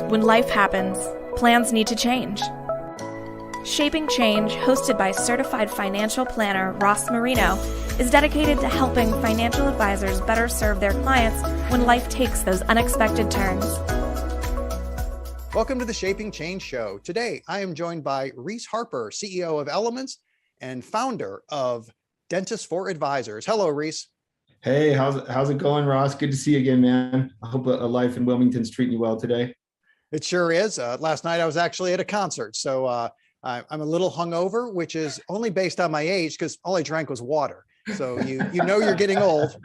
When life happens, plans need to change. Shaping Change, hosted by certified financial planner Ross Marino, is dedicated to helping financial advisors better serve their clients when life takes those unexpected turns. Welcome to the Shaping Change Show. Today, I am joined by Reese Harper, CEO of Elements and founder of Dentists for Advisors. Hello, Reese. Hey, how's it going, Ross? Good to see you again, man. I hope a life in Wilmington's treating you well today. It sure is. Last night I was actually at a concert, so I'm a little hungover, which is only based on my age because all I drank was water. So you know you're getting old,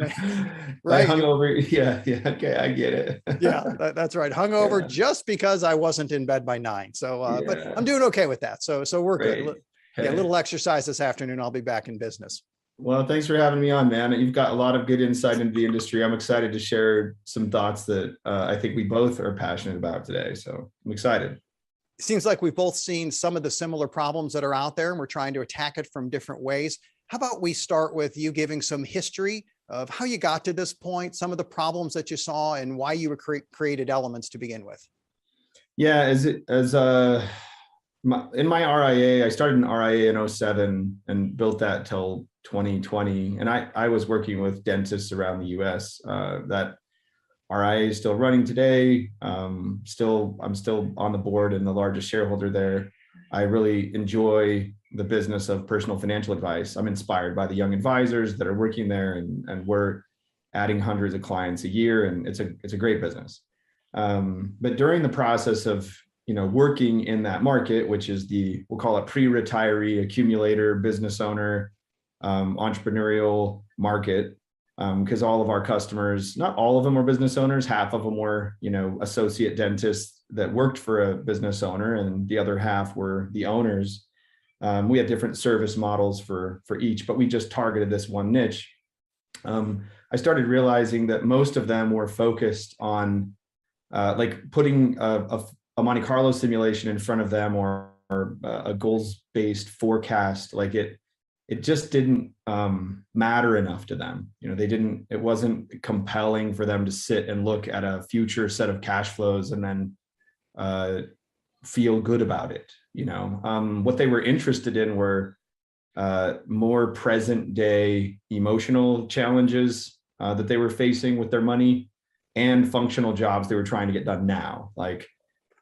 right? Hungover, yeah, okay, I get it. Yeah, that's right. Hungover just because I wasn't in bed by 9. So, but I'm doing okay with that. So we're good. Yeah, a little exercise this afternoon. I'll be back in business. Well, thanks for having me on, man. You've got a lot of good insight into the industry. I'm excited to share some thoughts that I think we both are passionate about today. So I'm excited. It seems like we've both seen some of the similar problems that are out there, and we're trying to attack it from different ways. How about we start with you giving some history of how you got to this point, some of the problems that you saw, and why you created Elements to begin with? Yeah, in my RIA, I started an RIA in 2007 and built that till 2020. And I was working with dentists around the US. That RIA is still running today. I'm still on the board and the largest shareholder there. I really enjoy the business of personal financial advice. I'm inspired by the young advisors that are working there, and we're adding hundreds of clients a year, and it's a great business. But during the process of working in that market, which is we'll call it pre-retiree accumulator, business owner, entrepreneurial market, because all of our customers, not all of them were business owners, half of them were, associate dentists that worked for a business owner, and the other half were the owners. We had different service models for each, but we just targeted this one niche. I started realizing that most of them were focused on like putting a Monte Carlo simulation in front of them, or a goals-based forecast. Like it just didn't matter enough to them. It wasn't compelling for them to sit and look at a future set of cash flows and then feel good about it. What they were interested in were more present day emotional challenges that they were facing with their money, and functional jobs they were trying to get done now. Like,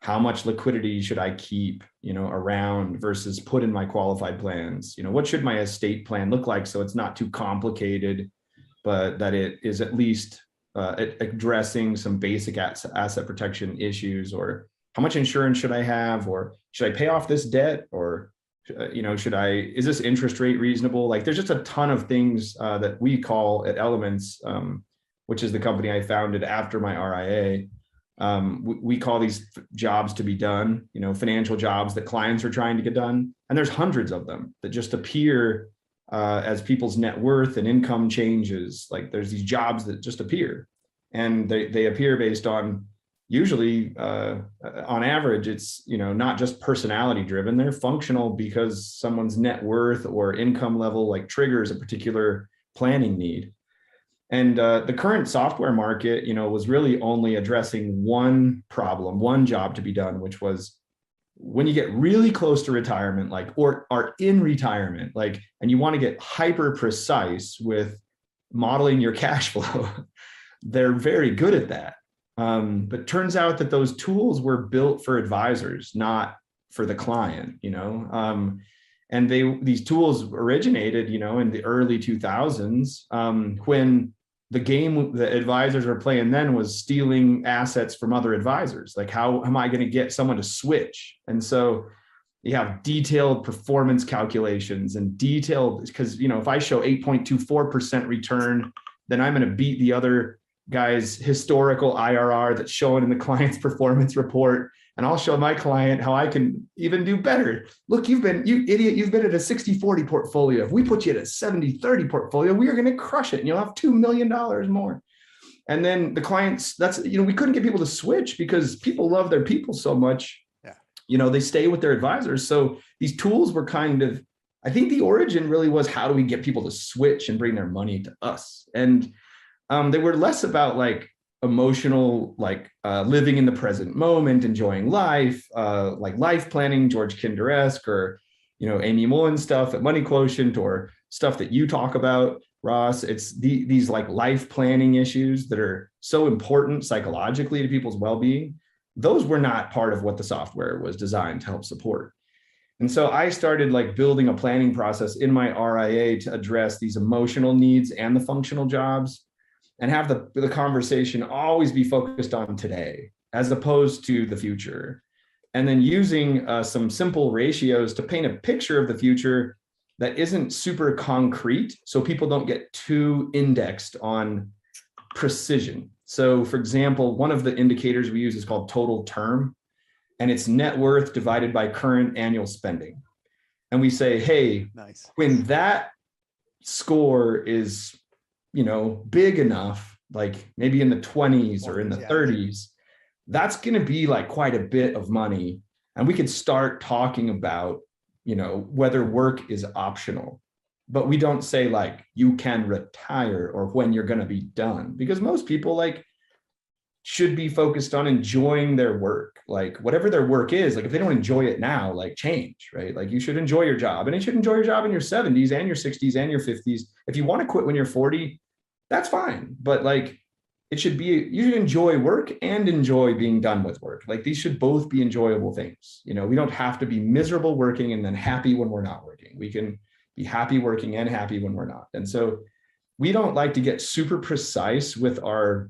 how much liquidity should I keep, around versus put in my qualified plans? What should my estate plan look like so it's not too complicated, but that it is at least addressing some basic asset protection issues? Or how much insurance should I have? Or should I pay off this debt? Or, is this interest rate reasonable? Like, there's just a ton of things that we call at Elements, which is the company I founded after my RIA. We call these jobs to be done, financial jobs that clients are trying to get done. And there's hundreds of them that just appear as people's net worth and income changes. Like, there's these jobs that just appear, and they appear based on, usually on average, it's, not just personality driven. They're functional because someone's net worth or income level like triggers a particular planning need. And the current software market, was really only addressing one problem, one job to be done, which was when you get really close to retirement, or are in retirement, and you want to get hyper precise with modeling your cash flow. They're very good at that. But turns out that those tools were built for advisors, not for the client, and these tools originated, in the early 2000s, when the game that advisors were playing then was stealing assets from other advisors. Like, how am I going to get someone to switch? And so you have detailed performance calculations and because, if I show 8.24% return, then I'm going to beat the other guy's historical IRR that's shown in the client's performance report. And I'll show my client how I can even do better. Look, you idiot, you've been at a 60-40 portfolio. If we put you at a 70-30 portfolio, we are going to crush it, and you'll have $2 million more. And then the clients, we couldn't get people to switch because people love their people so much. Yeah. They stay with their advisors. So these tools were I think the origin really was, how do we get people to switch and bring their money to us? And they were less about emotional, like living in the present moment, enjoying life, like life planning, George Kinder-esque, or, Amy Mullen stuff at Money Quotient, or stuff that you talk about, Ross. It's these like life planning issues that are so important psychologically to people's well-being. Those were not part of what the software was designed to help support. And so I started like building a planning process in my RIA to address these emotional needs and the functional jobs, and have the conversation always be focused on today as opposed to the future. And then using some simple ratios to paint a picture of the future that isn't super concrete, so people don't get too indexed on precision. So for example, one of the indicators we use is called total term, and it's net worth divided by current annual spending. And we say, hey, nice. When that score is, big enough, like maybe in the 20s or in the 30s, that's going to be like quite a bit of money. And we could start talking about, whether work is optional. But we don't say like you can retire or when you're going to be done, because most people like should be focused on enjoying their work, like whatever their work is. Like if they don't enjoy it now, like change, right? Like you should enjoy your job, and you should enjoy your job in your 70s and your 60s and your 50s. If you want to quit when you're 40, that's fine. But like it should be, you should enjoy work and enjoy being done with work. Like these should both be enjoyable things. We don't have to be miserable working and then happy when we're not working. We can be happy working and happy when we're not. And so we don't like to get super precise with our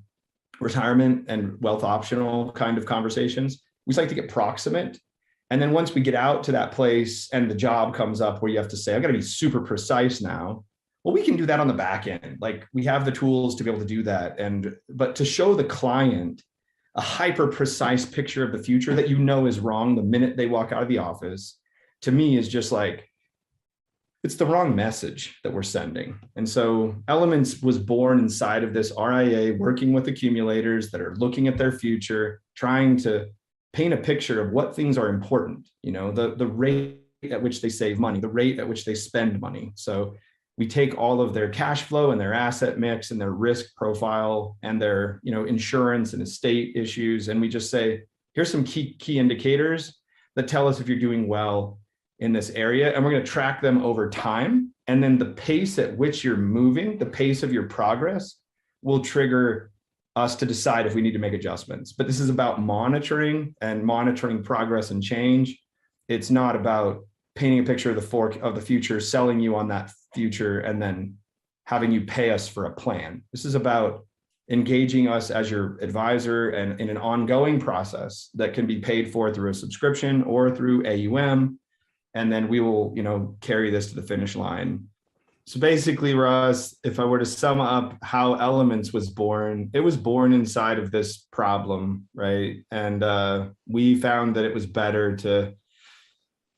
retirement and wealth optional kind of conversations. We just like to get proximate. And then once we get out to that place and the job comes up where you have to say, I've got to be super precise now. Well, we can do that on the back end. Like we have the tools to be able to do that. But to show the client a hyper precise picture of the future that is wrong the minute they walk out of the office, to me is just like, it's the wrong message that we're sending. And so Elements was born inside of this RIA, working with accumulators that are looking at their future, trying to paint a picture of what things are important, the rate at which they save money, the rate at which they spend money. So we take all of their cash flow and their asset mix and their risk profile and their, insurance and estate issues. And we just say, here's some key indicators that tell us if you're doing well in this area, and we're going to track them over time. And then the pace at which you're moving, the pace of your progress, will trigger us to decide if we need to make adjustments. But this is about monitoring progress and change. It's not about painting a picture of the future, selling you on that future, and then having you pay us for a plan. This is about engaging us as your advisor and in an ongoing process that can be paid for through a subscription or through AUM. And then we will, carry this to the finish line. So basically, Ross, if I were to sum up how Elements was born, it was born inside of this problem, right? And we found that it was better to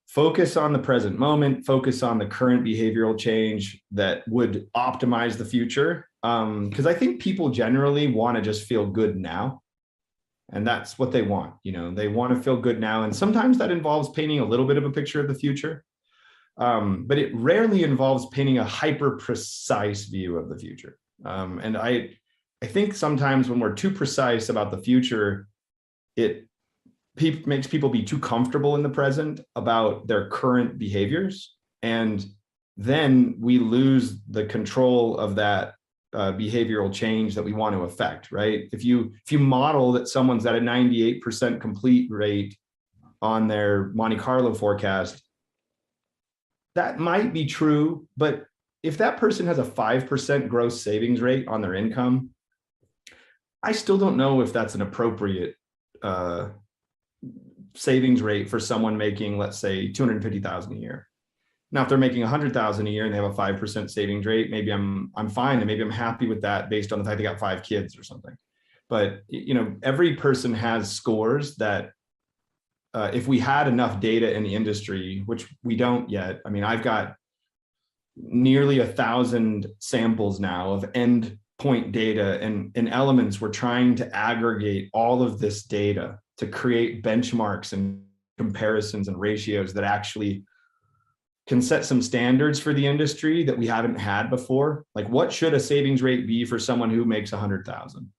focus on the present moment, focus on the current behavioral change that would optimize the future. Because I think people generally want to just feel good now. And that's what they want. They want to feel good now. And sometimes that involves painting a little bit of a picture of the future. But it rarely involves painting a hyper precise view of the future. And I think sometimes when we're too precise about the future, it makes people be too comfortable in the present about their current behaviors. And then we lose the control of that behavioral change that we want to affect, right? If you model that someone's at a 98% complete rate on their Monte Carlo forecast, that might be true. But if that person has a 5% gross savings rate on their income, I still don't know if that's an appropriate savings rate for someone making, let's say, $250,000 a year. Now, if they're making $100,000 a year and they have a 5% savings rate, maybe I'm fine, and maybe I'm happy with that based on the fact they got 5 kids or something. But every person has scores that if we had enough data in the industry, which we don't yet. I mean, I've got nearly 1,000 samples now of endpoint data, and in Elements, we're trying to aggregate all of this data to create benchmarks and comparisons and ratios that actually can set some standards for the industry that we haven't had before. Like, what should a savings rate be for someone who makes 100,000?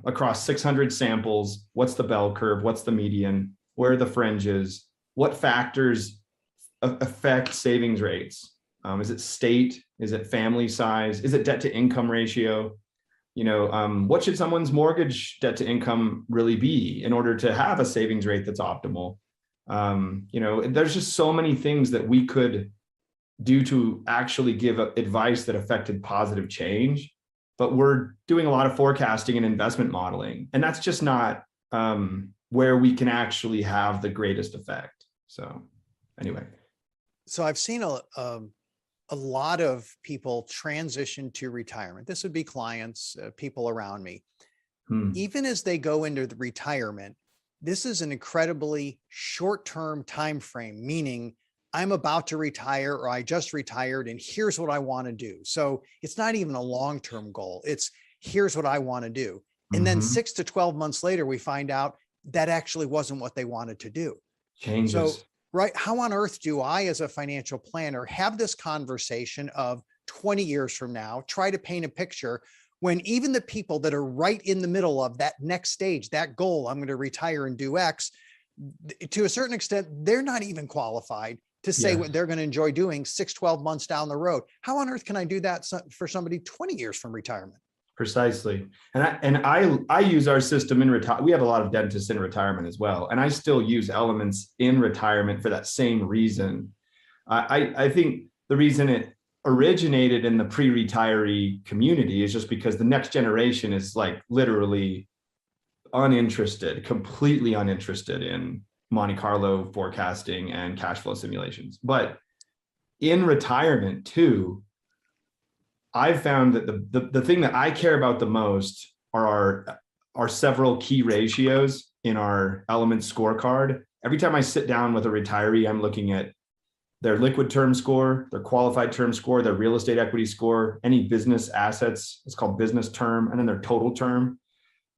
across 600 samples, what's the bell curve? What's the median? Where are the fringes? What factors affect savings rates? Is it state? Is it family size? Is it debt to income ratio? What should someone's mortgage debt to income really be in order to have a savings rate that's optimal? There's just so many things that we could do to actually give advice that affected positive change, but we're doing a lot of forecasting and investment modeling, and that's just not where we can actually have the greatest effect. So anyway. So I've seen a lot of people transition to retirement. This would be clients, people around me. Even as they go into the retirement, this is an incredibly short-term time frame, meaning I'm about to retire or I just retired and here's what I want to do. So it's not even a long-term goal. It's here's what I want to do. And then 6 to 12 months later, we find out that actually wasn't what they wanted to do. Changes. So, right. How on earth do I, as a financial planner, have this conversation of 20 years from now, try to paint a picture when even the people that are right in the middle of that next stage, that goal, I'm going to retire and do X, to a certain extent, they're not even qualified to say what they're going to enjoy doing 6, 12 months down the road. How on earth can I do that for somebody 20 years from retirement? Precisely. And I use our system in retirement. We have a lot of dentists in retirement as well. And I still use elements in retirement for that same reason. I think the reason it originated in the pre-retiree community is just because the next generation is like literally uninterested, completely uninterested in Monte Carlo forecasting and cash flow simulations. But in retirement too, I've found that the thing that I care about the most are our several key ratios in our element scorecard. Every time I sit down with a retiree, I'm looking at their liquid term score, their qualified term score, their real estate equity score, any business assets, it's called business term, and then their total term.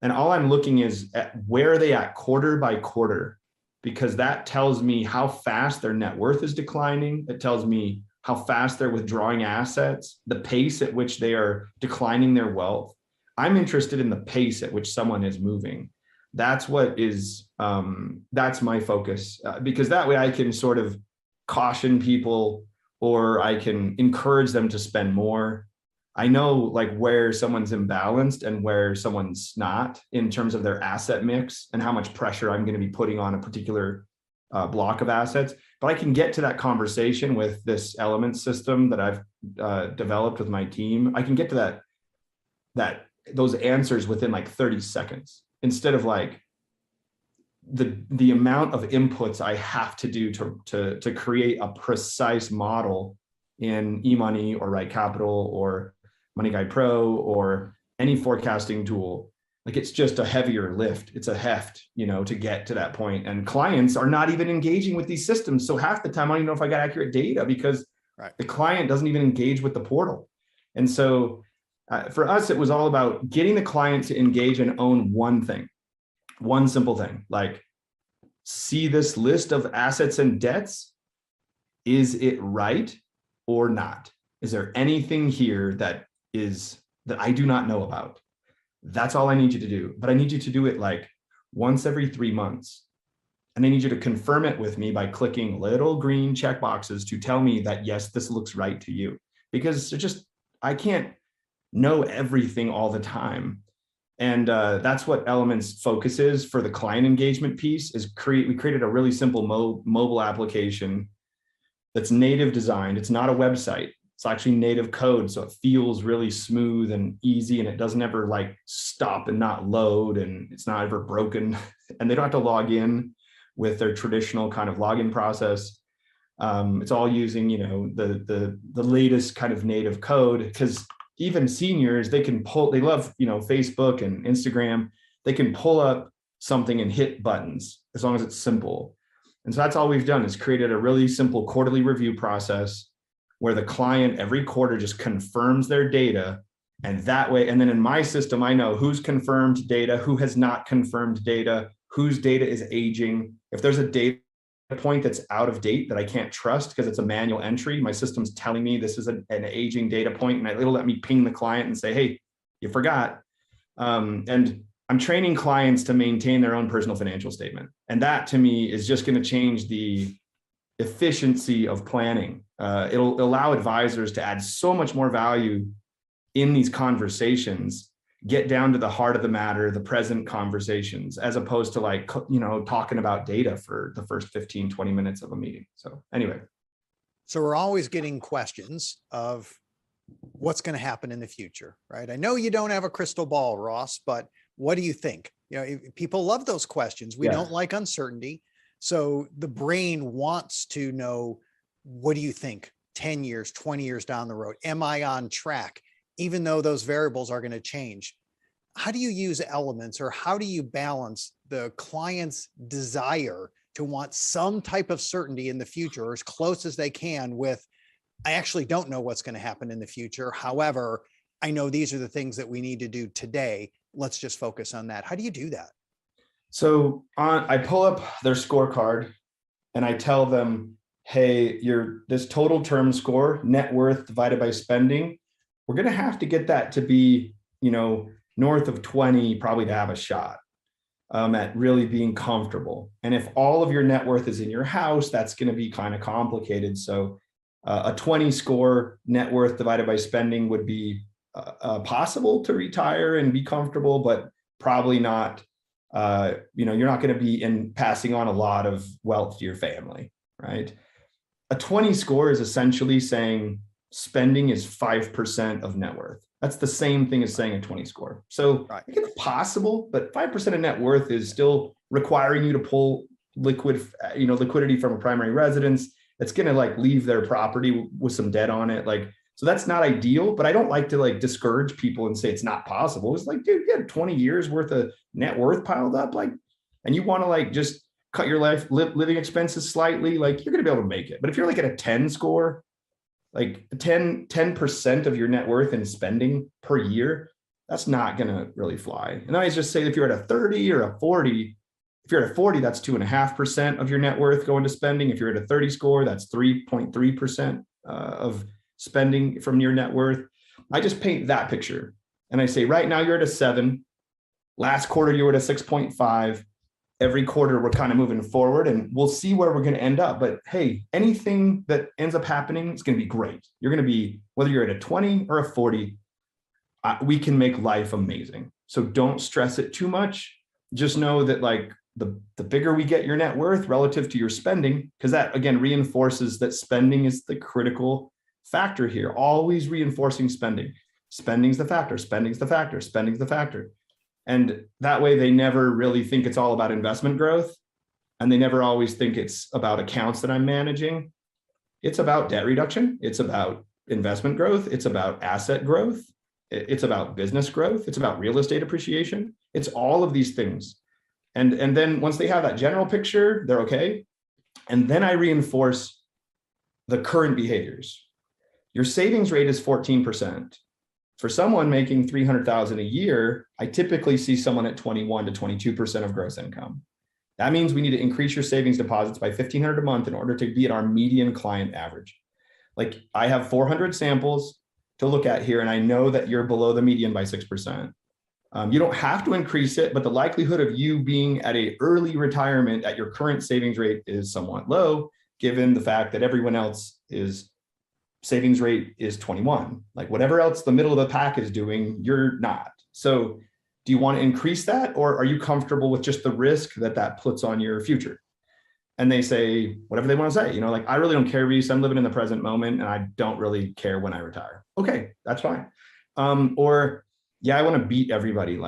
And all I'm looking is at where are they at quarter by quarter, because that tells me how fast their net worth is declining. It tells me how fast they're withdrawing assets, the pace at which they are declining their wealth. I'm interested in the pace at which someone is moving. That's what is, that's my focus, because that way I can sort of caution people or I can encourage them to spend more. I know like where someone's imbalanced and where someone's not in terms of their asset mix and how much pressure I'm going to be putting on a particular block of assets. But I can get to that conversation with this element system that I've developed with my team. I can get to those answers within like 30 seconds instead of like the amount of inputs I have to do to create a precise model in eMoney or Right Capital or Money Guide Pro or any forecasting tool. Like it's just a heavier lift. It's a heft, to get to that point. And clients are not even engaging with these systems. So half the time I don't even know if I got accurate data because the client doesn't even engage with the portal. And so for us, it was all about getting the client to engage and own one thing, one simple thing, like see this list of assets and debts. Is it right or not? Is there anything here that I do not know about? That's all I need you to do. But I need you to do it like once every 3 months. And I need you to confirm it with me by clicking little green check boxes to tell me that, yes, this looks right to you. Because I can't know everything all the time. And that's what Elements focus is for the client engagement piece is we created a really simple mobile application that's native designed. It's not a website. It's actually native code. So it feels really smooth and easy and it doesn't ever like stop and not load and it's not ever broken and they don't have to log in with their traditional kind of login process. It's all using, the latest kind of native code because even seniors, they love, Facebook and Instagram. They can pull up something and hit buttons as long as it's simple. And so that's all we've done is created a really simple quarterly review process where the client every quarter just confirms their data. And that way, and then in my system, I know who's confirmed data, who has not confirmed data, whose data is aging. If there's a data point that's out of date that I can't trust because it's a manual entry, my system's telling me this is an aging data point, and it'll let me ping the client and say, hey, you forgot. And I'm training clients to maintain their own personal financial statement. And that to me is just going to change the efficiency of planning. It'll allow advisors to add so much more value in these conversations, get down to the heart of the matter, the present conversations, as opposed to like, talking about data for the first 15, 20 minutes of a meeting. So anyway. So we're always getting questions of what's going to happen in the future, right? I know you don't have a crystal ball, Ross, but what do you think? People love those questions. We don't like uncertainty. So the brain wants to know, what do you think 10 years, 20 years down the road? Am I on track? Even though those variables are going to change. How do you use elements, or how do you balance the client's desire to want some type of certainty in the future, or as close as they can, with, I actually don't know what's going to happen in the future. However, I know these are the things that we need to do today. Let's just focus on that. How do you do that? So I pull up their scorecard and I tell them, hey, this total term score, net worth divided by spending, we're going to have to get that to be, north of 20, probably, to have a shot at really being comfortable. And if all of your net worth is in your house, that's going to be kind of complicated. So a 20 score net worth divided by spending would be possible to retire and be comfortable, but probably not, you're not going to be passing on a lot of wealth to your family, right? A 20 score is essentially saying spending is 5% of net worth. That's the same thing as saying a 20 score. So I think it's possible, but 5% of net worth is still requiring you to pull liquidity from a primary residence. That's going to leave their property with some debt on it. So that's not ideal, but I don't like to discourage people and say it's not possible. It's dude, you had 20 years worth of net worth piled up, and you want to just cut your living expenses slightly, you're going to be able to make it. But if you're at a 10 score, 10% of your net worth in spending per year, that's not going to really fly. And I always just say, if you're at a 30 or a 40, if you're at a 40, that's 2.5% of your net worth going to spending. If you're at a 30 score, that's 3.3% of spending from your net worth. I just paint that picture. And I say, right now you're at a 7. Last quarter, you were at a 6.5. Every quarter, we're kind of moving forward, and we'll see where we're going to end up. But hey, anything that ends up happening is going to be great. You're going to be, whether you're at a 20 or a 40, we can make life amazing. So don't stress it too much. Just know that the bigger we get your net worth relative to your spending, because that again reinforces that spending is the critical factor here. Always reinforcing spending. Spending's the factor. Spending's the factor. Spending's the factor. And that way they never really think it's all about investment growth. And they never always think it's about accounts that I'm managing. It's about debt reduction. It's about investment growth. It's about asset growth. It's about business growth. It's about real estate appreciation. It's all of these things. And then once they have that general picture, they're okay. And then I reinforce the current behaviors. Your savings rate is 14%. For someone making $300,000 a year, I typically see someone at 21 to 22% of gross income. That means we need to increase your savings deposits by $1,500 a month in order to be at our median client average. I have 400 samples to look at here, and I know that you're below the median by 6%. You don't have to increase it, but the likelihood of you being at an early retirement at your current savings rate is somewhat low, given the fact that everyone else savings rate is 21. Whatever else the middle of the pack is doing, you're not. So do you want to increase that, or are you comfortable with just the risk that puts on your future? And they say whatever they want to say. I really don't care, Reese. I'm living in the present moment, and I don't really care when I retire. Okay, that's fine. Or yeah, I want to beat everybody.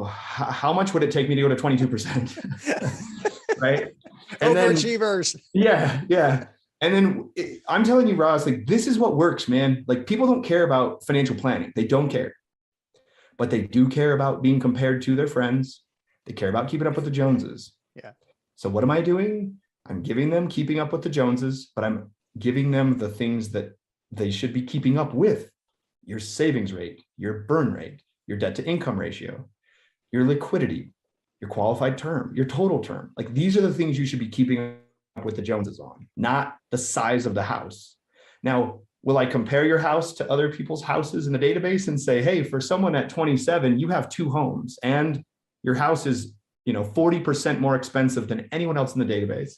How much would it take me to go to 22%? Right? And overachievers. Yeah. And then I'm telling you, Ross, this is what works, man. People don't care about financial planning. They don't care. But they do care about being compared to their friends. They care about keeping up with the Joneses. Yeah. So what am I doing? I'm giving them keeping up with the Joneses, but I'm giving them the things that they should be keeping up with. Your savings rate, your burn rate, your debt to income ratio, your liquidity, your qualified term, your total term. These are the things you should be keeping up with the Joneses on, not the size of the house. Now, will I compare your house to other people's houses in the database and say, hey, for someone at 27, you have 2 homes and your house is, 40% more expensive than anyone else in the database.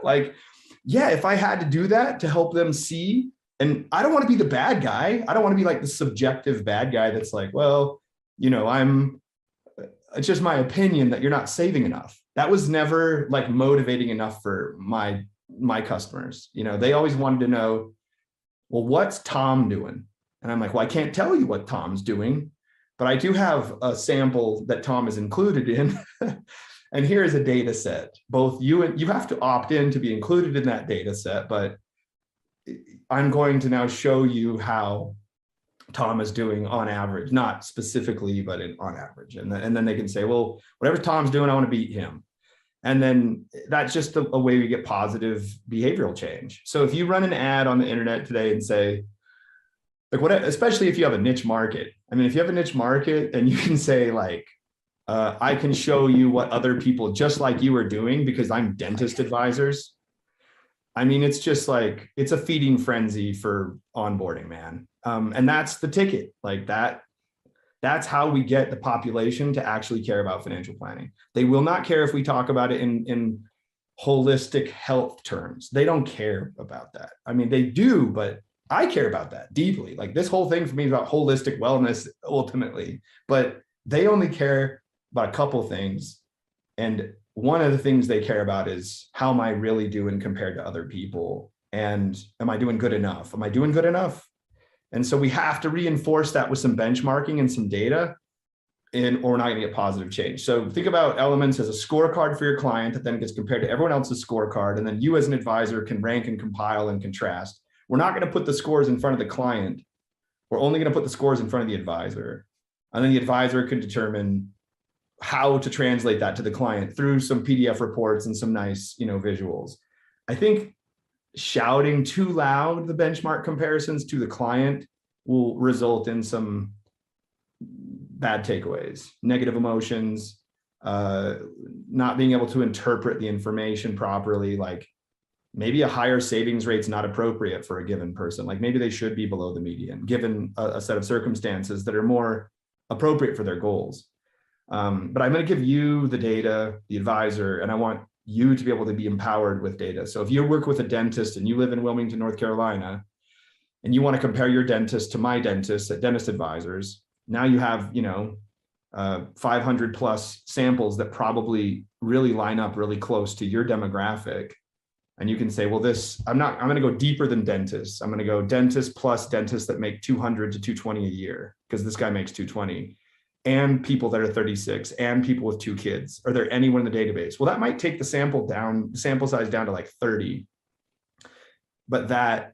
Like, yeah, if I had to do that to help them see, and I don't want to be the bad guy. I don't want to be like the subjective bad guy that's like, well, it's just my opinion that you're not saving enough. That was never like motivating enough for my customers. They always wanted to know, well, what's Tom doing? And I'm like, well, I can't tell you what Tom's doing, but I do have a sample that Tom is included in. And here is a data set. Both you have to opt in to be included in that data set, but I'm going to now show you how Tom is doing on average, not specifically, but on average. And then they can say, well, whatever Tom's doing, I want to beat him. And then that's just a way we get positive behavioral change. So if you run an ad on the internet today and say, like, especially if you have a niche market. I mean, if you have a niche market and you can say like, I can show you what other people just like you are doing because I'm dentist advisors. I mean, it's just like, it's a feeding frenzy for onboarding, man. And that's the ticket. Like that's how we get the population to actually care about financial planning. They will not care if we talk about it in holistic health terms. They don't care about that. I mean, they do, but I care about that deeply. Like this whole thing for me is about holistic wellness ultimately, but they only care about a couple things. And one of the things they care about is how am I really doing compared to other people? And am I doing good enough? Am I doing good enough? And so we have to reinforce that with some benchmarking and some data, or we're not going to get positive change. So think about elements as a scorecard for your client that then gets compared to everyone else's scorecard. And then you as an advisor can rank and compile and contrast. We're not going to put the scores in front of the client. We're only going to put the scores in front of the advisor. And then the advisor can determine how to translate that to the client through some PDF reports and some nice, visuals. I think shouting too loud the benchmark comparisons to the client will result in some bad takeaways, negative emotions, not being able to interpret the information properly. Like maybe a higher savings rate's not appropriate for a given person. Like maybe they should be below the median, given a set of circumstances that are more appropriate for their goals. But I'm going to give you the data, the advisor, and I want you to be able to be empowered with data. So if you work with a dentist and you live in Wilmington, North Carolina, and you want to compare your dentist to my dentist at Dentist Advisors, now you have, 500 plus samples that probably really line up really close to your demographic. And you can say, well, I'm going to go deeper than dentists. I'm going to go dentists plus dentists that make 200 to 220 a year, because this guy makes 220. And people that are 36 and people with 2 kids. Are there anyone in the database? Well, that might take the sample size down to like 30. But that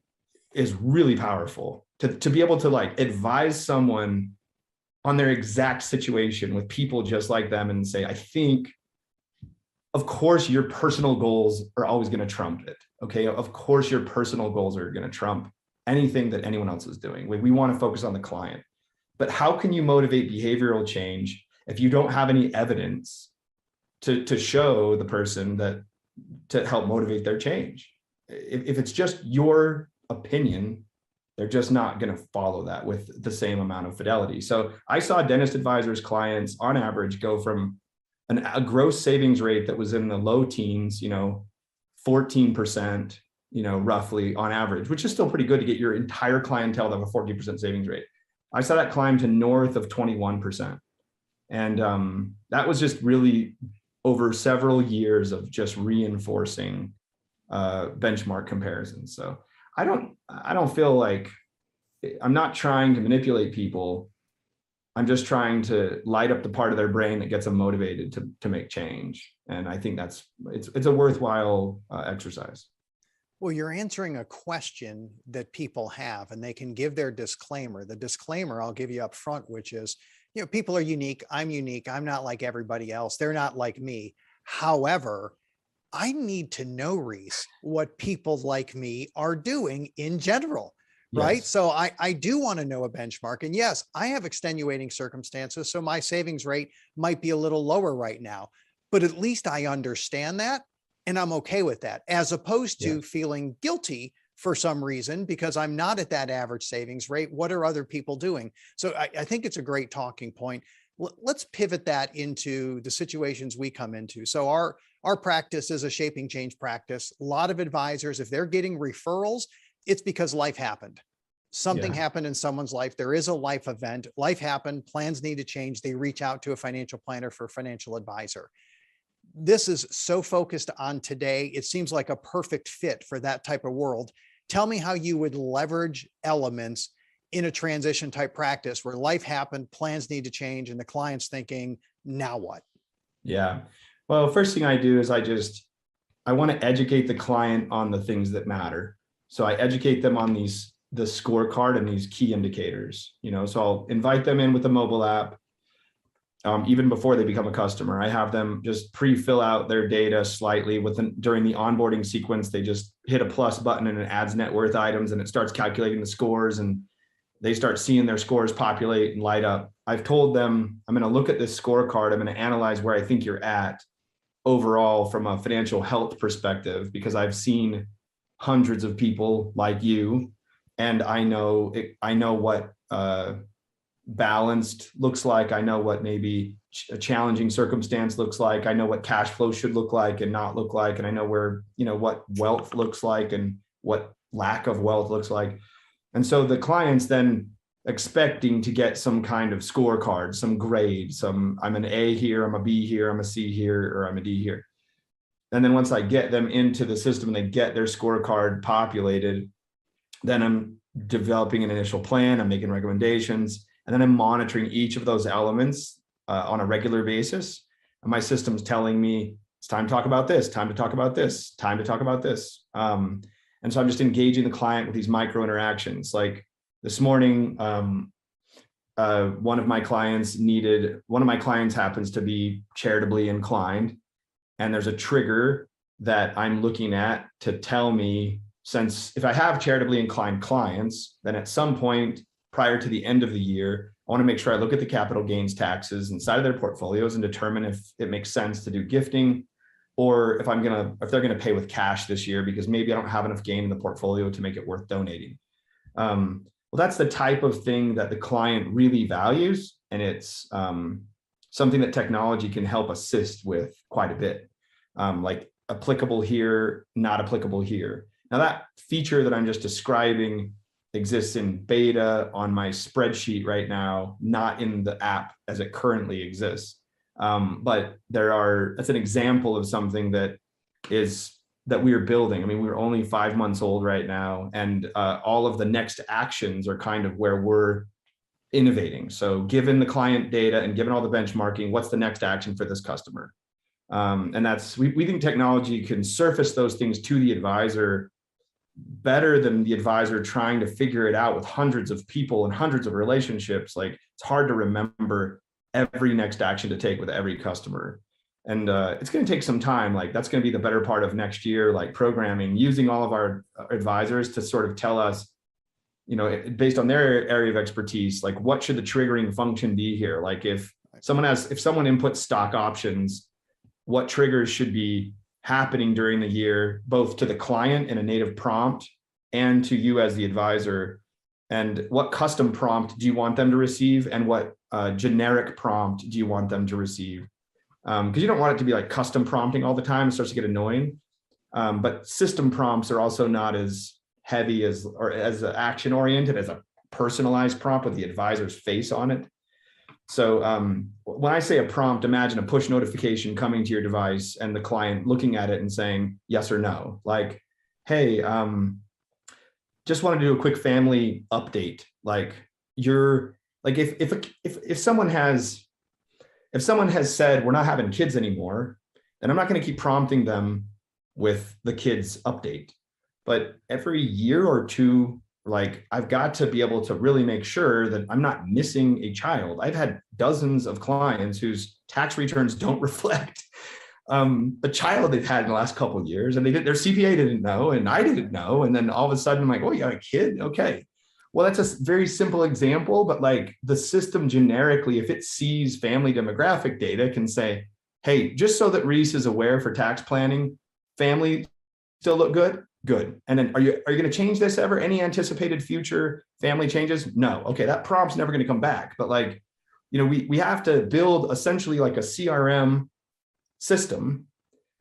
is really powerful to be able to like advise someone on their exact situation with people just like them and say, I think, of course, your personal goals are always going to trump it. Okay. Of course, your personal goals are going to trump anything that anyone else is doing. We want to focus on the client. But how can you motivate behavioral change if you don't have any evidence to show the person that to help motivate their change? If it's just your opinion, they're just not going to follow that with the same amount of fidelity. So I saw Dentist Advisors clients on average go from a gross savings rate that was in the low teens, 14%, roughly on average, which is still pretty good to get your entire clientele to have a 14% savings rate. I saw that climb to north of 21%. And that was just really over several years of just reinforcing benchmark comparisons. So I don't feel like I'm not trying to manipulate people. I'm just trying to light up the part of their brain that gets them motivated to make change. And I think it's a worthwhile exercise. Well, you're answering a question that people have, and they can give their disclaimer. The disclaimer I'll give you up front, which is, people are unique. I'm unique. I'm not like everybody else. They're not like me. However, I need to know, Reese, what people like me are doing in general, right? Yes. So I do want to know a benchmark. And yes, I have extenuating circumstances. So my savings rate might be a little lower right now, but at least I understand that. And I'm okay with that, as opposed to feeling guilty for some reason because I'm not at that average savings rate. What are other people doing? So I think it's a great talking point. Let's pivot that into the situations we come into. So our practice is a Shaping Change practice. A lot of advisors, if they're getting referrals, it's because life happened. Something happened in someone's life. There is a life event. Life happened. Plans need to change. They reach out to a financial planner for a financial advisor. This is so focused on today. It seems like a perfect fit for that type of world. Tell me how you would leverage elements in a transition type practice where life happened, plans need to change, and the client's thinking, now what? Yeah. Well, first thing I do is I want to educate the client on the things that matter. So I educate them on the scorecard and these key indicators, so I'll invite them in with a mobile app. Even before they become a customer, I have them just pre-fill out their data slightly during the onboarding sequence. They just hit a plus button and it adds net worth items and it starts calculating the scores and they start seeing their scores populate and light up. I've told them, I'm going to look at this scorecard. I'm going to analyze where I think you're at overall from a financial health perspective, because I've seen hundreds of people like you, and I know what balanced looks like. I know what maybe a challenging circumstance looks like. I know what cash flow should look like and not look like. And I know where, what wealth looks like and what lack of wealth looks like. And so the client's then expecting to get some kind of scorecard, some grade, I'm an A here, I'm a B here, I'm a C here, or I'm a D here. And then once I get them into the system and they get their scorecard populated, then I'm developing an initial plan, I'm making recommendations, and then I'm monitoring each of those elements on a regular basis. And my system's telling me it's time to talk about this, time to talk about this, time to talk about this. And so I'm just engaging the client with these micro interactions. Like this morning, one of my clients happens to be charitably inclined. And there's a trigger that I'm looking at to tell me, since if I have charitably inclined clients, then at some point prior to the end of the year, I want to make sure I look at the capital gains taxes inside of their portfolios and determine if it makes sense to do gifting, or if they're going to pay with cash this year, because maybe I don't have enough gain in the portfolio to make it worth donating. Well, that's the type of thing that the client really values. And it's something that technology can help assist with quite a bit, like applicable here, not applicable here. Now that feature that I'm just describing exists in beta on my spreadsheet right now, not in the app as it currently exists. But that's an example of something that we are building. I mean, we're only 5 months old right now, and all of the next actions are kind of where we're innovating. So given the client data and given all the benchmarking, what's the next action for this customer? And we think technology can surface those things to the advisor better than the advisor trying to figure it out with hundreds of people and hundreds of relationships. Like it's hard to remember every next action to take with every customer. And it's going to take some time. Like that's going to be the better part of next year, like programming, using all of our advisors to sort of tell us, based on their area of expertise, like what should the triggering function be here? Like if someone inputs stock options, what triggers should be happening during the year, both to the client in a native prompt and to you as the advisor, and what custom prompt do you want them to receive, and what generic prompt do you want them to receive? Because you don't want it to be like custom prompting all the time. It starts to get annoying. But system prompts are also not as heavy as action oriented as a personalized prompt with the advisor's face on it. So when I say a prompt, imagine a push notification coming to your device and the client looking at it and saying yes or no. Like, hey, just want to do a quick family update. Like if someone has said we're not having kids anymore, then I'm not going to keep prompting them with the kids update. But every year or two, like I've got to be able to really make sure that I'm not missing a child. I've had dozens of clients whose tax returns don't reflect a child they've had in the last couple of years, and their CPA didn't know, and I didn't know. And then all of a sudden I'm like, oh, you got a kid? Okay. Well, that's a very simple example, but like the system generically, if it sees family demographic data, can say, hey, just so that Reese is aware for tax planning, family still look good. Good. And then are you going to change this ever? Any anticipated future family changes? No. Okay, that prompt's never going to come back. But like, we have to build essentially like a CRM system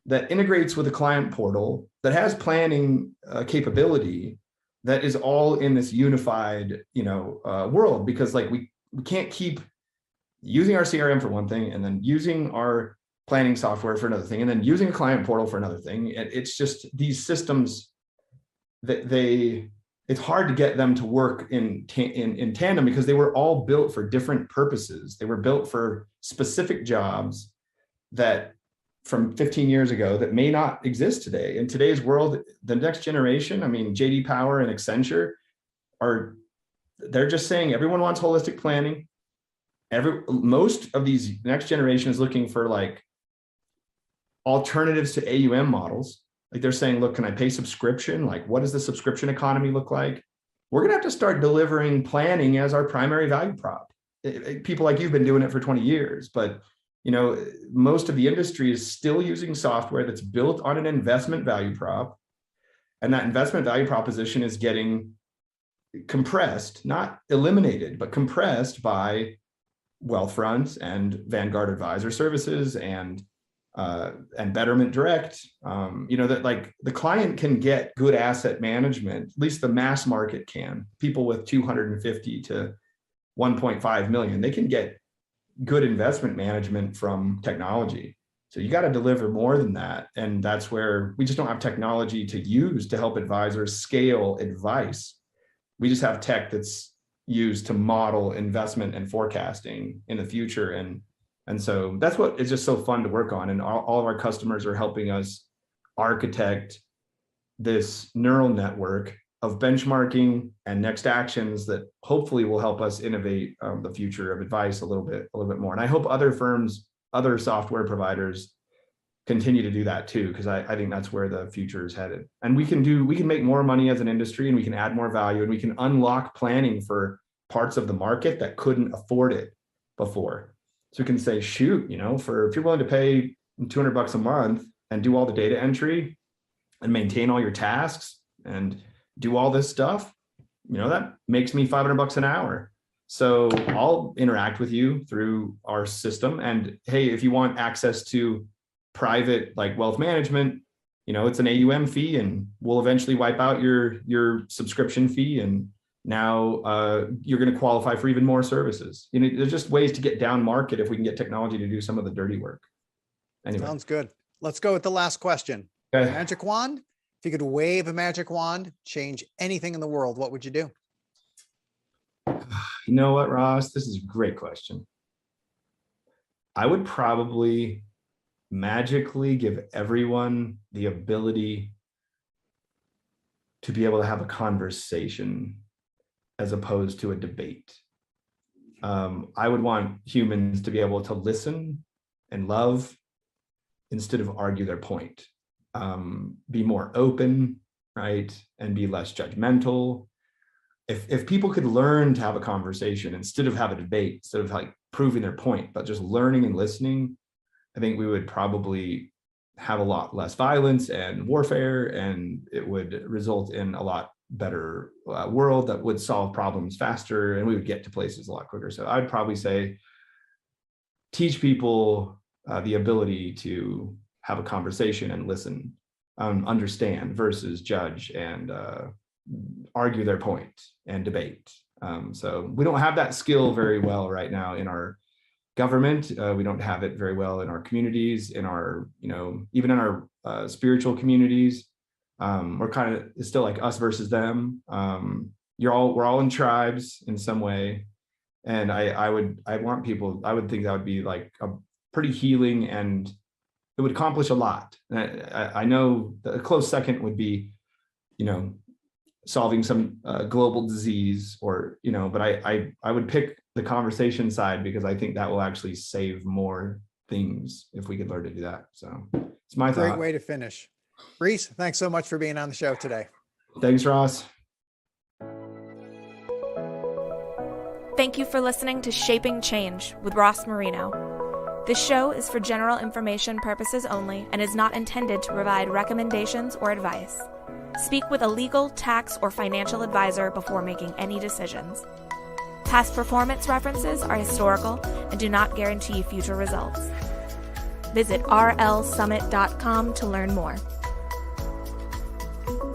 that integrates with a client portal that has planning capability that is all in this unified, world, because like we can't keep using our CRM for one thing and then using our planning software for another thing and then using a client portal for another thing. It's just these systems that it's hard to get them to work in tandem because they were all built for different purposes. They were built for specific jobs that from 15 years ago that may not exist today. In today's world, the next generation, I mean, JD Power and Accenture they're just saying everyone wants holistic planning. Most of these next generation is looking for like alternatives to AUM models. Like they're saying, look, can I pay subscription? Like, what does the subscription economy look like? We're going to have to start delivering planning as our primary value prop. People like you've been doing it for 20 years, but most of the industry is still using software that's built on an investment value prop. And that investment value proposition is getting compressed, not eliminated, but compressed by Wealthfront and Vanguard Advisor Services and Betterment Direct. That like the client can get good asset management, at least the mass market can. People with 250 to 1.5 million, they can get good investment management from technology. So you got to deliver more than that. And that's where we just don't have technology to use to help advisors scale advice. We just have tech that's used to model investment and forecasting in the future. And so that's what is just so fun to work on. And all of our customers are helping us architect this neural network of benchmarking and next actions that hopefully will help us innovate the future of advice a little bit more. And I hope other firms, other software providers continue to do that too, because I think that's where the future is headed. And we can make more money as an industry, and we can add more value, and we can unlock planning for parts of the market that couldn't afford it before. So we can say, shoot, if you're willing to pay $200 a month and do all the data entry and maintain all your tasks and do all this stuff, that makes me $500 an hour. So I'll interact with you through our system. And hey, if you want access to private like wealth management, it's an AUM fee, and we'll eventually wipe out your subscription fee. And now you're going to qualify for even more services. There's just ways to get down market if we can get technology to do some of the dirty work. Anyway. Sounds good. Let's go with the last question. Okay. Magic wand. If you could wave a magic wand, change anything in the world, what would you do? You know what, Ross? This is a great question. I would probably magically give everyone the ability to be able to have a conversation as opposed to a debate. I would want humans to be able to listen and love instead of argue their point. Be more open, right? And be less judgmental. If people could learn to have a conversation instead of have a debate, instead of like proving their point, but just learning and listening, I think we would probably have a lot less violence and warfare, and it would result in a lot better world that would solve problems faster, and we would get to places a lot quicker. So I'd probably say teach people the ability to have a conversation and listen, understand versus judge and argue their point and debate. So we don't have that skill very well right now in our government. We don't have it very well in our communities, in our, even in our spiritual communities. We're kind of, it's still like us versus them. We're all in tribes in some way. And I would think that would be like a pretty healing, and it would accomplish a lot. And I know a close second would be, solving some global disease, or, but I would pick the conversation side, because I think that will actually save more things if we could learn to do that. So it's my thought. Great way to finish. Reese, thanks so much for being on the show today. Thanks, Ross. Thank you for listening to Shaping Change with Ross Marino. This show is for general information purposes only and is not intended to provide recommendations or advice. Speak with a legal, tax, or financial advisor before making any decisions. Past performance references are historical and do not guarantee future results. Visit rlsummit.com to learn more.